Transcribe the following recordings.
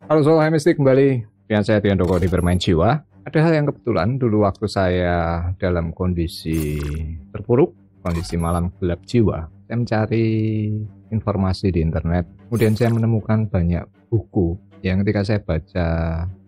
Halo Soul Mistik, kembali dengan saya Tian Doko di Bermain Jiwa. Ada hal yang kebetulan dulu waktu saya dalam kondisi terpuruk, kondisi malam gelap jiwa, saya mencari informasi di internet. Kemudian saya menemukan banyak buku yang ketika saya baca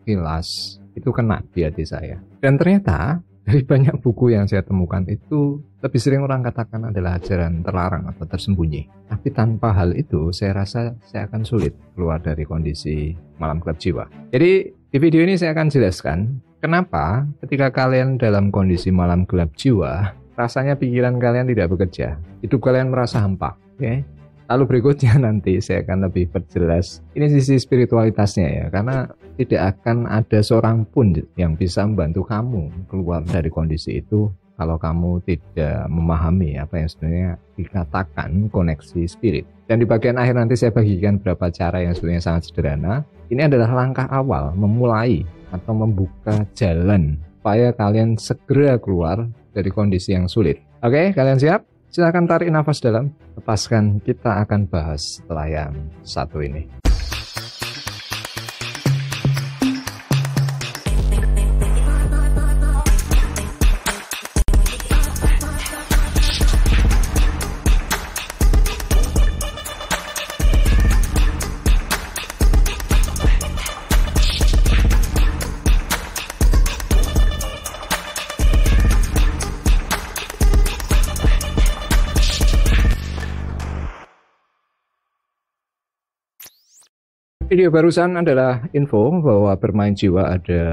kilas itu kena di hati saya. Dan ternyata dari banyak buku yang saya temukan itu lebih sering orang katakan adalah ajaran terlarang atau tersembunyi. Tapi tanpa hal itu saya rasa saya akan sulit keluar dari kondisi malam gelap jiwa. Jadi di video ini saya akan jelaskan kenapa ketika kalian dalam kondisi malam gelap jiwa, rasanya pikiran kalian tidak bekerja, hidup kalian merasa hampa. Okay? Lalu berikutnya nanti saya akan lebih perjelas ini sisi spiritualitasnya ya, karena tidak akan ada seorang pun yang bisa membantu kamu keluar dari kondisi itu kalau kamu tidak memahami apa yang sebenarnya dikatakan koneksi spirit. Dan di bagian akhir nanti saya bagikan beberapa cara yang sebenarnya sangat sederhana. Ini adalah langkah awal memulai atau membuka jalan supaya kalian segera keluar dari kondisi yang sulit. Oke, kalian siap? Silahkan tarik nafas dalam, lepaskan, kita akan bahas setelah yang satu ini. Video barusan adalah info bahwa Bermain Jiwa ada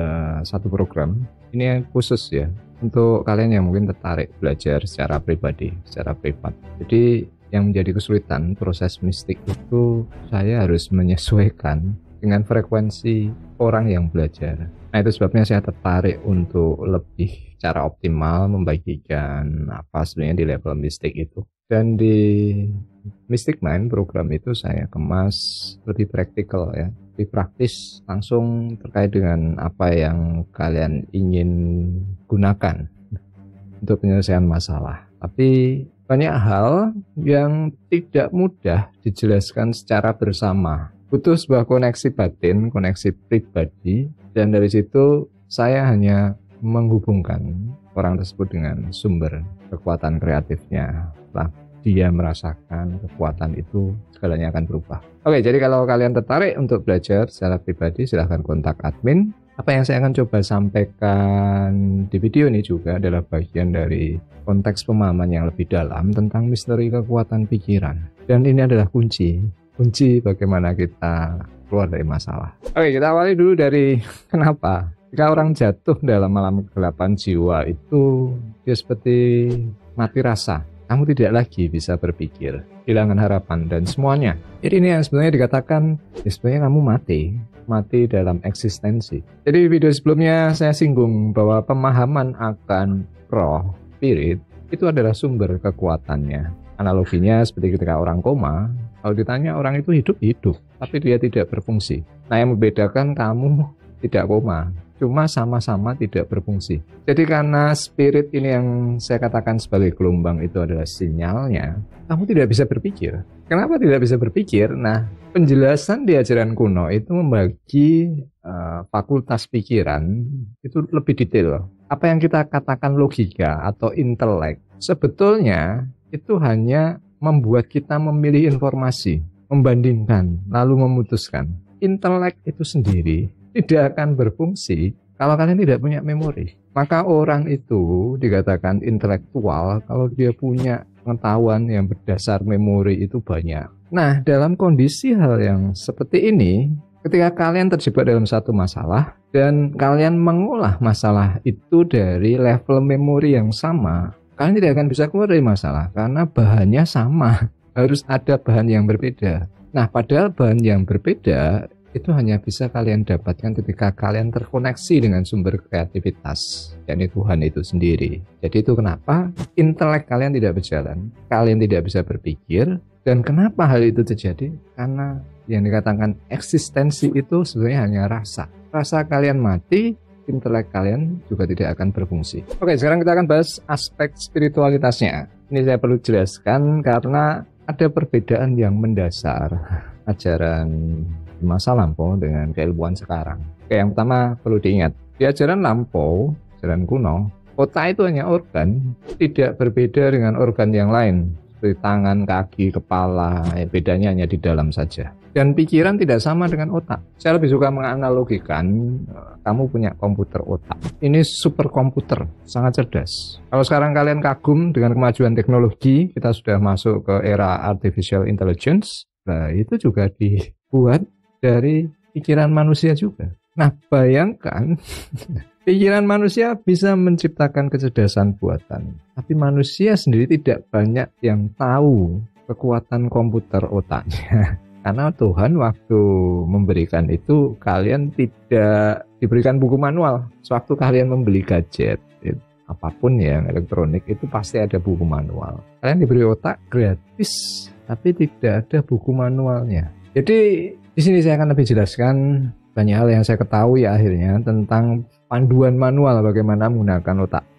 satu program. Ini yang khusus ya untuk kalian yang mungkin tertarik belajar secara pribadi, secara privat. Jadi yang menjadi kesulitan proses mistik itu saya harus menyesuaikan dengan frekuensi orang yang belajar. Nah itu sebabnya saya tertarik untuk lebih secara optimal membagikan apa sebenarnya di level mistik itu. Dan di Mystic Mind program itu saya kemas lebih praktikal ya, lebih praktis, langsung terkait dengan apa yang kalian ingin gunakan untuk penyelesaian masalah. Tapi banyak hal yang tidak mudah dijelaskan secara bersama. Butuh sebuah koneksi batin, koneksi pribadi, dan dari situ saya hanya menghubungkan orang tersebut dengan sumber kekuatan kreatifnya. Lah, dia merasakan kekuatan itu, segalanya akan berubah. Oke, jadi kalau kalian tertarik untuk belajar secara pribadi, silahkan kontak admin. Apa yang saya akan coba sampaikan di video ini juga adalah bagian dari konteks pemahaman yang lebih dalam tentang misteri kekuatan pikiran. Dan ini adalah kunci bagaimana kita keluar dari masalah. Oke, kita awali dulu dari kenapa. Jika orang jatuh dalam malam kegelapan jiwa itu dia seperti mati rasa. Kamu tidak lagi bisa berpikir, kehilangan harapan dan semuanya. Jadi ini yang sebenarnya dikatakan, ya sebenarnya kamu mati dalam eksistensi. Jadi video sebelumnya saya singgung bahwa pemahaman akan roh, spirit, itu adalah sumber kekuatannya. Analoginya seperti ketika orang koma, kalau ditanya orang itu hidup, tapi dia tidak berfungsi. Nah yang membedakan kamu tidak koma, cuma sama-sama tidak berfungsi. Jadi karena spirit ini yang saya katakan sebagai gelombang itu adalah sinyalnya, kamu tidak bisa berpikir. Kenapa tidak bisa berpikir? Nah, penjelasan di ajaran kuno itu membagi fakultas pikiran itu lebih detail. Apa yang kita katakan logika atau intelek, sebetulnya itu hanya membuat kita memilih informasi, membandingkan, lalu memutuskan. Intelek itu sendiri tidak akan berfungsi kalau kalian tidak punya memori. Maka orang itu dikatakan intelektual kalau dia punya pengetahuan yang berdasar memori itu banyak. Nah, dalam kondisi hal yang seperti ini, ketika kalian terjebak dalam satu masalah dan kalian mengolah masalah itu dari level memori yang sama, kalian tidak akan bisa keluar dari masalah karena bahannya sama. Harus ada bahan yang berbeda. Nah, padahal bahan yang berbeda itu hanya bisa kalian dapatkan ketika kalian terkoneksi dengan sumber kreativitas, yakni Tuhan itu sendiri. Jadi itu kenapa intelek kalian tidak berjalan, kalian tidak bisa berpikir, dan kenapa hal itu terjadi? Karena yang dikatakan eksistensi itu sebenarnya hanya rasa. Rasa kalian mati, intelek kalian juga tidak akan berfungsi. Oke, sekarang kita akan bahas aspek spiritualitasnya. Ini saya perlu jelaskan karena ada perbedaan yang mendasar ajaran di masa lampau dengan keilmuan sekarang. Oke, yang pertama perlu diingat, di ajaran lampau, ajaran kuno, otak itu hanya organ, tidak berbeda dengan organ yang lain seperti tangan, kaki, kepala. Bedanya hanya di dalam saja. Dan pikiran tidak sama dengan otak. Saya lebih suka menganalogikan, kamu punya komputer otak. Ini super komputer, sangat cerdas. Kalau sekarang kalian kagum dengan kemajuan teknologi, kita sudah masuk ke era artificial intelligence. Nah, itu juga dibuat dari pikiran manusia juga. Nah, bayangkan pikiran manusia bisa menciptakan kecerdasan buatan. Tapi manusia sendiri tidak banyak yang tahu kekuatan komputer otaknya. Karena Tuhan waktu memberikan itu, kalian tidak diberikan buku manual. Sewaktu kalian membeli gadget, apapun ya, yang elektronik, itu pasti ada buku manual. Kalian diberi otak gratis, tapi tidak ada buku manualnya. Jadi di sini saya akan lebih jelaskan banyak hal yang saya ketahui akhirnya tentang panduan manual bagaimana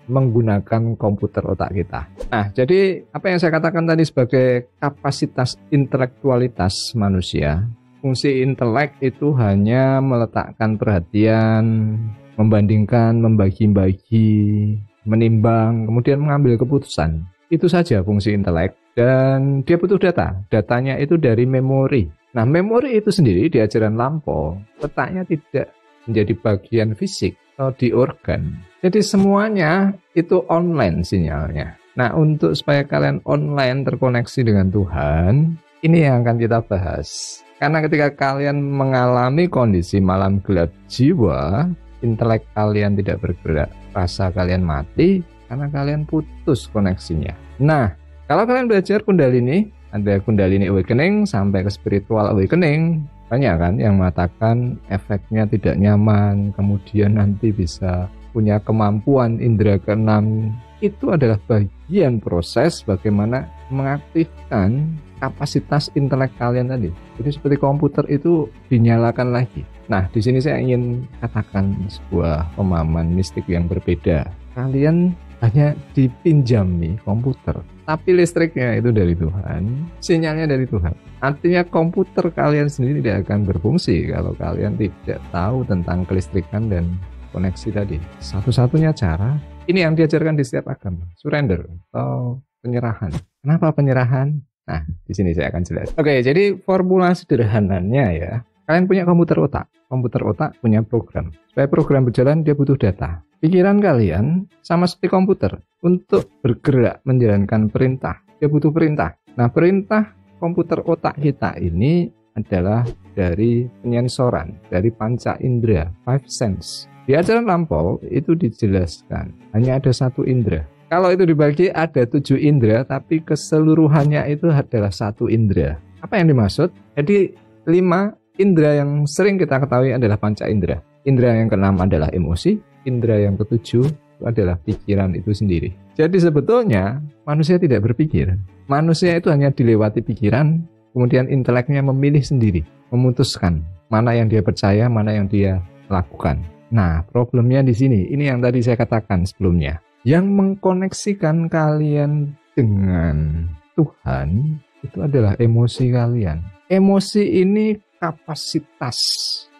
menggunakan komputer otak kita. Nah, jadi apa yang saya katakan tadi sebagai kapasitas intelektualitas manusia, fungsi intelek itu hanya meletakkan perhatian, membandingkan, membagi-bagi, menimbang, kemudian mengambil keputusan. Itu saja fungsi intelek, dan dia butuh data. Datanya itu dari memori. Nah, memori itu sendiri di ajaran lampau letaknya tidak menjadi bagian fisik atau di organ. Jadi semuanya itu online sinyalnya. Nah, untuk supaya kalian online terkoneksi dengan Tuhan, ini yang akan kita bahas. Karena ketika kalian mengalami kondisi malam gelap jiwa, intelek kalian tidak bergerak, rasa kalian mati karena kalian putus koneksinya. Nah, kalau kalian belajar Kundalini, ada Kundalini Awakening sampai ke Spiritual Awakening, banyak kan yang mengatakan efeknya tidak nyaman, kemudian nanti bisa punya kemampuan indera keenam. Itu adalah bagian proses bagaimana mengaktifkan kapasitas intelek kalian tadi. Jadi seperti komputer itu dinyalakan lagi. Nah, di sini saya ingin katakan sebuah pemahaman mistik yang berbeda. Kalian hanya dipinjami komputer, tapi listriknya itu dari Tuhan, sinyalnya dari Tuhan. Artinya komputer kalian sendiri tidak akan berfungsi kalau kalian tidak tahu tentang kelistrikan dan koneksi tadi. Satu-satunya cara, ini yang diajarkan di setiap agama, surrender atau penyerahan. Kenapa penyerahan? Nah, di sini saya akan jelas. Oke, jadi formula sederhananya ya, kalian punya komputer otak. Komputer otak punya program. Supaya program berjalan, dia butuh data. Pikiran kalian sama seperti komputer. Untuk bergerak menjalankan perintah, dia butuh perintah. Nah, perintah komputer otak kita ini adalah dari penyensoran, dari panca indera, five sense. Di ajaran lampau itu dijelaskan hanya ada satu indera. Kalau itu dibagi ada 7 indera, tapi keseluruhannya itu adalah satu indera. Apa yang dimaksud? Jadi 5 indera yang sering kita ketahui adalah panca indera. Indera yang ke-6 adalah emosi, indera yang ke-7 adalah pikiran itu sendiri. Jadi sebetulnya manusia tidak berpikir. Manusia itu hanya dilewati pikiran, kemudian inteleknya memilih sendiri, memutuskan mana yang dia percaya, mana yang dia lakukan. Nah, problemnya di sini. Ini yang tadi saya katakan sebelumnya. Yang mengkoneksikan kalian dengan Tuhan itu adalah emosi kalian. Emosi ini kapasitas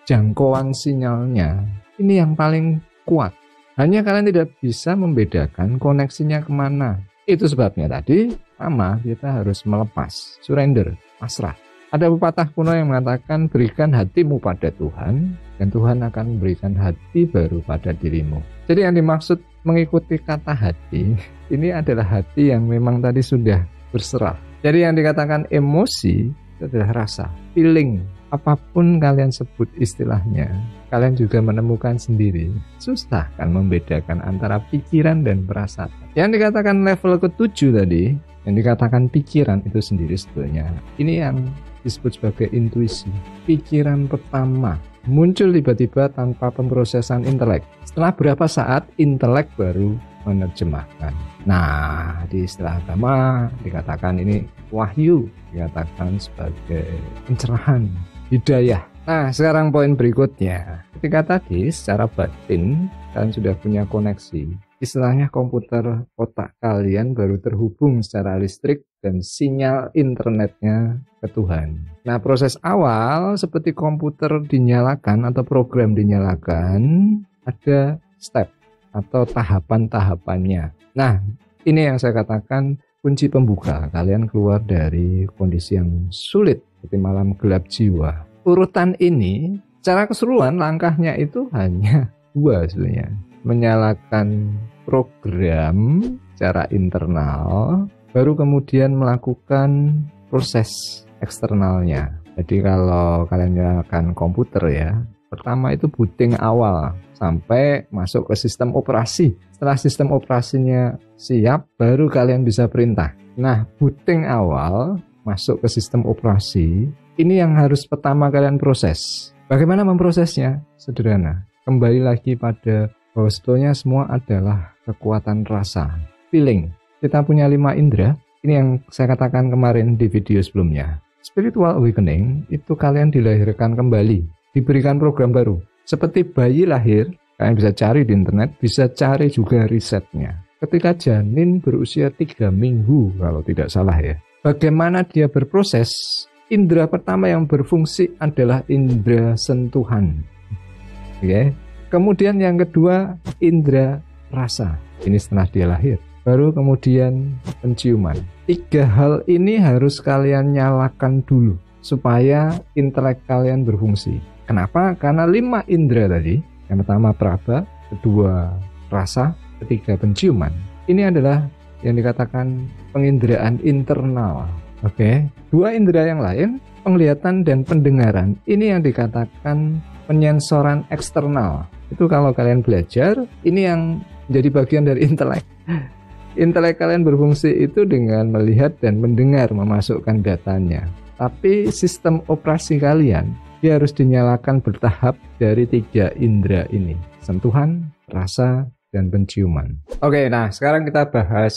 jangkauan sinyalnya ini yang paling kuat. Hanya kalian tidak bisa membedakan koneksinya kemana. Itu sebabnya tadi sama kita harus melepas, surrender, pasrah. Ada pepatah kuno yang mengatakan berikan hatimu pada Tuhan dan Tuhan akan memberikan hati baru pada dirimu. Jadi yang dimaksud mengikuti kata hati ini adalah hati yang memang tadi sudah berserah. Jadi yang dikatakan emosi itu adalah rasa, feeling. Apapun kalian sebut istilahnya, kalian juga menemukan sendiri. Susah kan membedakan antara pikiran dan perasaan. Yang dikatakan level ke-7 tadi, yang dikatakan pikiran itu sendiri sebetulnya, ini yang disebut sebagai intuisi. Pikiran pertama muncul tiba-tiba tanpa pemrosesan intelek. Setelah berapa saat intelek baru menerjemahkan. Nah, di istilah agama dikatakan ini wahyu, dikatakan sebagai pencerahan, hidayah. Nah, sekarang poin berikutnya. Ketika tadi secara batin kalian sudah punya koneksi istilahnya komputer otak kalian baru terhubung secara listrik dan sinyal internetnya ke Tuhan. Nah, proses awal seperti komputer dinyalakan atau program dinyalakan, ada step atau tahapan-tahapannya. Nah, ini yang saya katakan kunci pembuka kalian keluar dari kondisi yang sulit seperti malam gelap jiwa. Urutan ini secara keseluruhan langkahnya itu hanya 2 sebenarnya. Menyalakan program secara internal, baru kemudian melakukan proses eksternalnya. Jadi kalau kalian nyalakan komputer ya, pertama itu booting awal sampai masuk ke sistem operasi. Setelah sistem operasinya siap, baru kalian bisa perintah. Nah, booting awal masuk ke sistem operasi, ini yang harus pertama kalian proses. Bagaimana memprosesnya? Sederhana. Kembali lagi pada bahwa sebetulnya semua adalah kekuatan rasa, feeling. Kita punya 5 indera. Ini yang saya katakan kemarin di video sebelumnya. Spiritual awakening itu kalian dilahirkan kembali, diberikan program baru. Seperti bayi lahir, kalian bisa cari di internet, bisa cari juga risetnya. Ketika janin berusia 3 minggu, kalau tidak salah ya. Bagaimana dia berproses? Indera pertama yang berfungsi adalah indera sentuhan. Oke. Kemudian yang kedua, indera rasa. Ini setelah dia lahir. Baru kemudian penciuman. 3 hal ini harus kalian nyalakan dulu supaya intelek kalian berfungsi. Kenapa? Karena 5 indera tadi. Yang pertama peraba, kedua rasa, ketiga penciuman. Ini adalah yang dikatakan penginderaan internal. Oke. 2 indera yang lain, penglihatan dan pendengaran. Ini yang dikatakan penyensoran eksternal. Itu kalau kalian belajar, ini yang jadi bagian dari intelek. Intelek kalian berfungsi itu dengan melihat dan mendengar, memasukkan datanya. Tapi sistem operasi kalian, dia harus dinyalakan bertahap dari 3 indera ini. Sentuhan, rasa, dan penciuman. Oke, nah sekarang kita bahas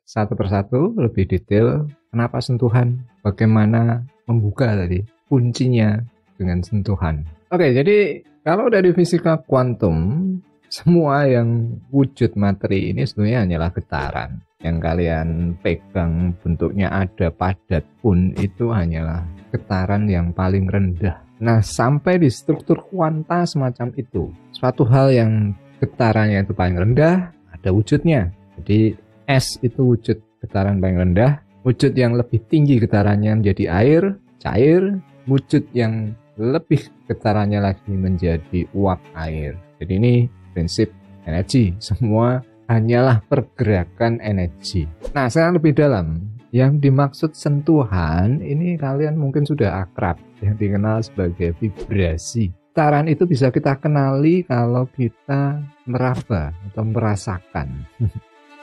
satu persatu lebih detail. Kenapa sentuhan? Bagaimana membuka tadi? Kuncinya dengan sentuhan. Oke, jadi kalau dari fisika kuantum, semua yang wujud materi ini sebenarnya hanyalah getaran. Yang kalian pegang bentuknya ada padat pun itu hanyalah getaran yang paling rendah. Nah, sampai di struktur kuanta semacam itu, suatu hal yang getarannya itu paling rendah, ada wujudnya. Jadi S itu wujud getaran paling rendah. Wujud yang lebih tinggi getarannya menjadi air, cair. Wujud yang lebih getarannya lagi menjadi uap air. Jadi ini prinsip energi. Semua hanyalah pergerakan energi. Nah, sekarang lebih dalam. Yang dimaksud sentuhan ini kalian mungkin sudah akrab, yang dikenal sebagai vibrasi. Getaran itu bisa kita kenali kalau kita meraba atau merasakan.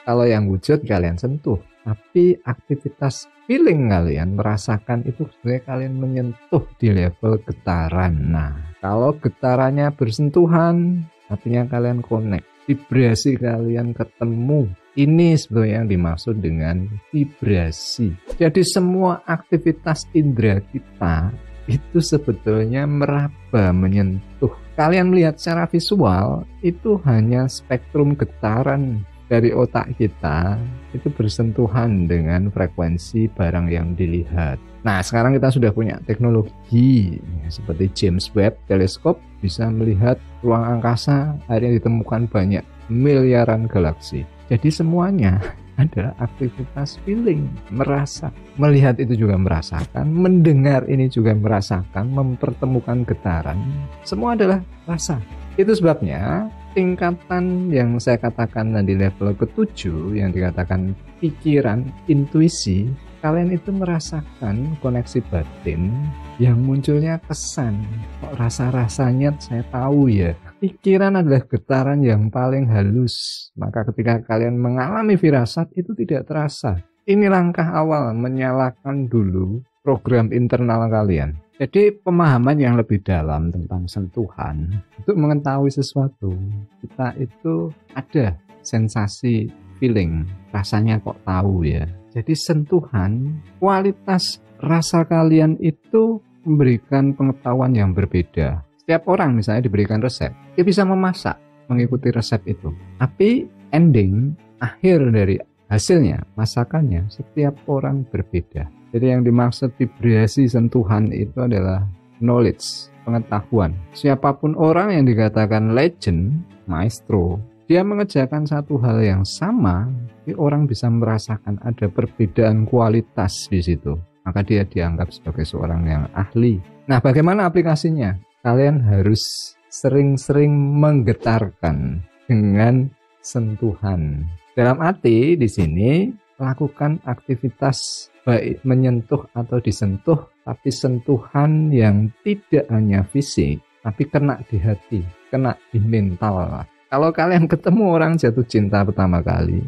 Kalau yang wujud kalian sentuh, tapi aktivitas feeling kalian merasakan itu sebenarnya kalian menyentuh di level getaran. Nah, kalau getarannya bersentuhan, artinya kalian connect, vibrasi kalian ketemu. Ini sebenarnya yang dimaksud dengan vibrasi. Jadi semua aktivitas indera kita itu sebetulnya meraba, menyentuh. Kalian melihat secara visual itu hanya spektrum getaran dari otak kita itu bersentuhan dengan frekuensi barang yang dilihat. Nah, sekarang kita sudah punya teknologi seperti James Webb teleskop bisa melihat ruang angkasa, akhirnya ditemukan banyak miliaran galaksi. Jadi semuanya adalah aktivitas feeling, merasa. Melihat itu juga merasakan, mendengar ini juga merasakan, mempertemukan getaran. Semua adalah rasa. Itu sebabnya tingkatan yang saya katakan di level ke-7 yang dikatakan pikiran, intuisi, kalian itu merasakan koneksi batin yang munculnya kesan. Kok rasa-rasanya saya tahu ya. Pikiran adalah getaran yang paling halus. Maka ketika kalian mengalami firasat itu tidak terasa. Ini langkah awal, menyalakan dulu program internal kalian. Jadi pemahaman yang lebih dalam tentang sentuhan untuk mengetahui sesuatu, kita itu ada sensasi feeling, rasanya kok tahu ya. Jadi sentuhan, kualitas rasa kalian itu memberikan pengetahuan yang berbeda. Setiap orang misalnya diberikan resep, dia bisa memasak. mengikuti resep itu. Tapi ending, akhir dari hasilnya, masakannya, setiap orang berbeda. Jadi yang dimaksud vibrasi sentuhan itu adalah knowledge, pengetahuan. Siapapun orang yang dikatakan legend, maestro, dia mengerjakan satu hal yang sama, orang bisa merasakan ada perbedaan kualitas di situ. Maka dia dianggap sebagai seorang yang ahli. Nah, bagaimana aplikasinya? Kalian harus sering-sering menggetarkan dengan sentuhan. Dalam arti di sini lakukan aktivitas baik menyentuh atau disentuh, tapi sentuhan yang tidak hanya fisik, tapi kena di hati, kena di mental. Kalau kalian ketemu orang jatuh cinta pertama kali,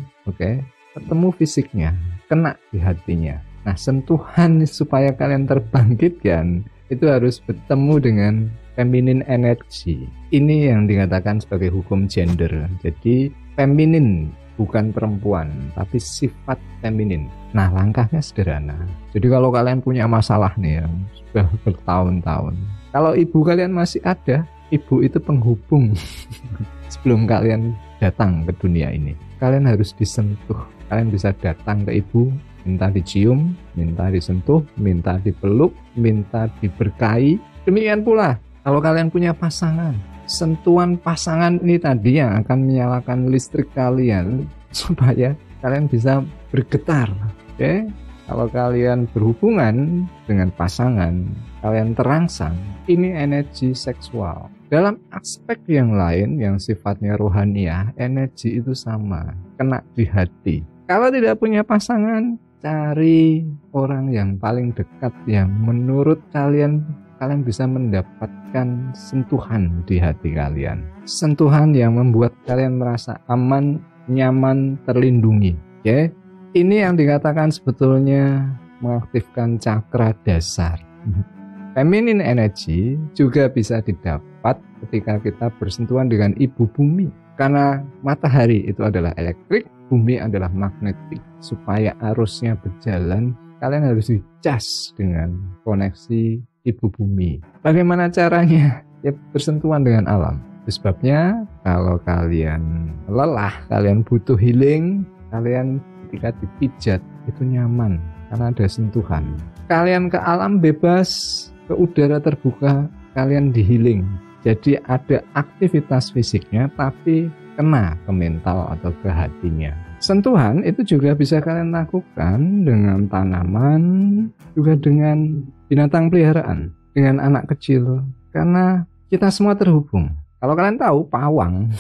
ketemu fisiknya, kena di hatinya. Nah, sentuhan supaya kalian terbangkitkan itu harus bertemu dengan feminine energy. Ini yang dikatakan sebagai hukum gender. Jadi feminin bukan perempuan, tapi sifat feminin. Nah, langkahnya sederhana. Jadi kalau kalian punya masalah nih yang sudah bertahun-tahun, kalau ibu kalian masih ada, ibu itu penghubung sebelum kalian datang ke dunia ini. Kalian harus disentuh. Kalian bisa datang ke ibu, minta dicium, minta disentuh, minta dipeluk, minta diberkahi. Demikian pula kalau kalian punya pasangan, sentuhan pasangan ini tadi yang akan menyalakan listrik kalian supaya kalian bisa bergetar. Kalau kalian berhubungan dengan pasangan, kalian terangsang, ini energi seksual. Dalam aspek yang lain yang sifatnya rohaniah, energi itu sama, kena di hati. Kalau tidak punya pasangan, cari orang yang paling dekat yang menurut kalian bisa mendapatkan sentuhan di hati kalian. Sentuhan yang membuat kalian merasa aman, nyaman, terlindungi. Ini yang dikatakan sebetulnya mengaktifkan cakra dasar. Feminine energy juga bisa didapat ketika kita bersentuhan dengan ibu bumi. Karena matahari itu adalah elektrik, bumi adalah magnetik. Supaya arusnya berjalan, kalian harus dicas dengan koneksi ibu bumi. Bagaimana caranya? Ya bersentuhan dengan alam. Sebabnya kalau kalian lelah, kalian butuh healing, kalian ketika dipijat itu nyaman karena ada sentuhan. Kalian ke alam bebas, ke udara terbuka, kalian di healing. Jadi ada aktivitas fisiknya tapi kena ke mental atau ke hatinya. Sentuhan itu juga bisa kalian lakukan dengan tanaman, juga dengan binatang peliharaan, dengan anak kecil. Karena kita semua terhubung. Kalau kalian tahu pawang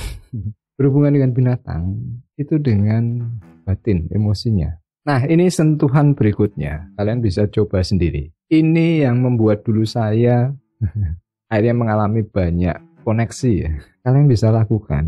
berhubungan dengan binatang itu dengan batin, emosinya. Nah, ini sentuhan berikutnya. Kalian bisa coba sendiri. Ini yang membuat dulu saya akhirnya mengalami banyak koneksi ya. Kalian bisa lakukan.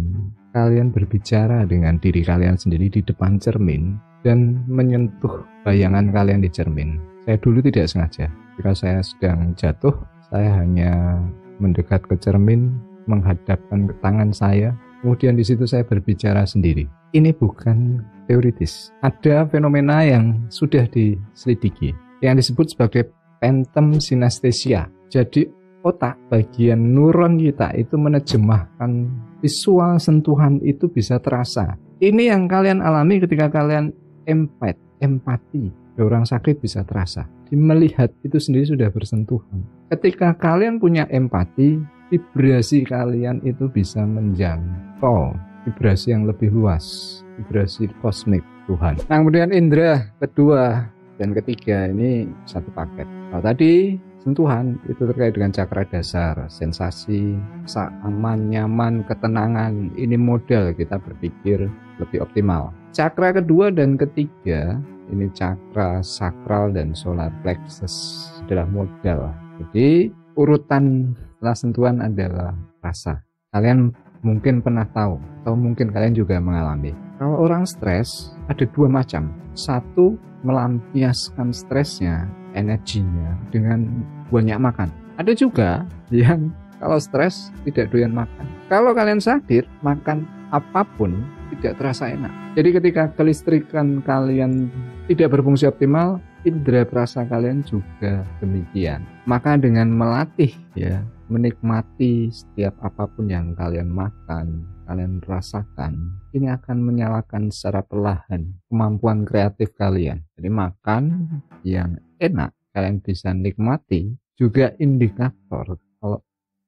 Kalian berbicara dengan diri kalian sendiri di depan cermin dan menyentuh bayangan kalian di cermin. Saya dulu tidak sengaja. Ketika saya sedang jatuh, saya hanya mendekat ke cermin, menghadapkan ke tangan saya, kemudian di situ saya berbicara sendiri. Ini bukan teoritis. Ada fenomena yang sudah diselidiki yang disebut sebagai phantom synesthesia. Jadi otak bagian neuron kita itu menerjemahkan visual sentuhan itu bisa terasa. Ini yang kalian alami ketika kalian empati. Orang sakit bisa terasa. Melihat itu sendiri sudah bersentuhan. Ketika kalian punya empati, vibrasi kalian itu bisa menjangkau vibrasi yang lebih luas, vibrasi kosmik Tuhan. Nah, kemudian indera kedua dan ketiga ini satu paket. Kalau tadi sentuhan itu terkait dengan cakra dasar, sensasi, aman, nyaman, ketenangan. Ini modal kita berpikir lebih optimal. Cakra kedua dan ketiga, ini cakra sakral dan solar plexus adalah modal. Jadi urutan setelah sentuhan adalah rasa. Kalian mungkin pernah tahu, atau mungkin kalian juga mengalami. Kalau orang stres ada dua macam. Satu, melampiaskan stresnya, energinya dengan banyak makan. Ada juga yang kalau stres tidak doyan makan. Kalau kalian sakit, makan apapun tidak terasa enak. Jadi ketika kelistrikan kalian tidak berfungsi optimal, indera perasa kalian juga demikian. Maka dengan melatih ya, menikmati setiap apapun yang kalian makan, kalian rasakan, ini akan menyalakan secara perlahan kemampuan kreatif kalian. Jadi makan yang enak, kalian bisa nikmati, juga indikator kalau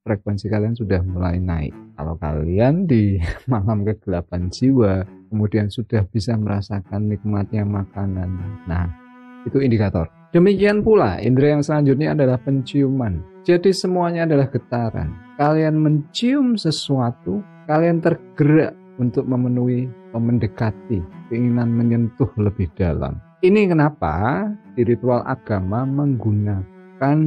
frekuensi kalian sudah mulai naik. Kalau kalian di malam kegelapan jiwa, kemudian sudah bisa merasakan nikmatnya makanan, nah itu indikator. Demikian pula indera yang selanjutnya adalah penciuman. Jadi semuanya adalah getaran. Kalian mencium sesuatu, kalian tergerak untuk memenuhi atau mendekati, keinginan menyentuh lebih dalam. Ini kenapa di ritual agama menggunakan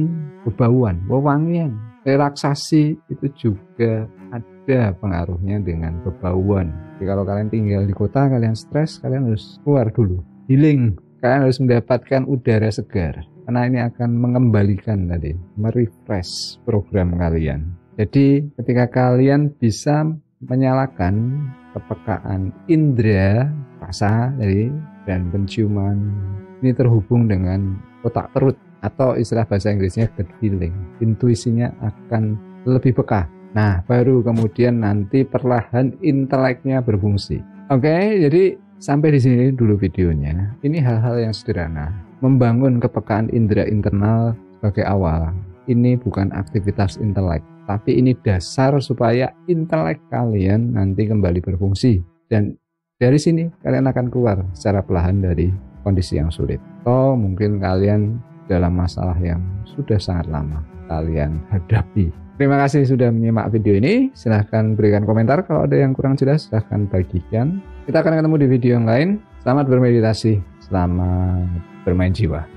bebauan, wewangian. Relaksasi itu juga ada pengaruhnya dengan bebauan. Jadi kalau kalian tinggal di kota, kalian stres, kalian harus keluar dulu, healing. Kalian harus mendapatkan udara segar, karena ini akan mengembalikan tadi, merefresh program kalian. Jadi ketika kalian bisa menyalakan kepekaan indera rasa dari dan penciuman, ini terhubung dengan otak perut atau istilah bahasa Inggrisnya gut feeling. Intuisinya akan lebih peka. Nah, baru kemudian nanti perlahan inteleknya berfungsi. Oke, jadi sampai di sini dulu videonya. Ini hal-hal yang sederhana. Membangun kepekaan indera internal sebagai awal. Ini bukan aktivitas intelek, tapi ini dasar supaya intelek kalian nanti kembali berfungsi. Dan dari sini kalian akan keluar secara perlahan dari kondisi yang sulit. Atau mungkin kalian dalam masalah yang sudah sangat lama kalian hadapi. Terima kasih sudah menyimak video ini. Silahkan berikan komentar. Kalau ada yang kurang jelas, silahkan bagikan. Kita akan ketemu di video yang lain. Selamat bermeditasi. Selamat bermain jiwa.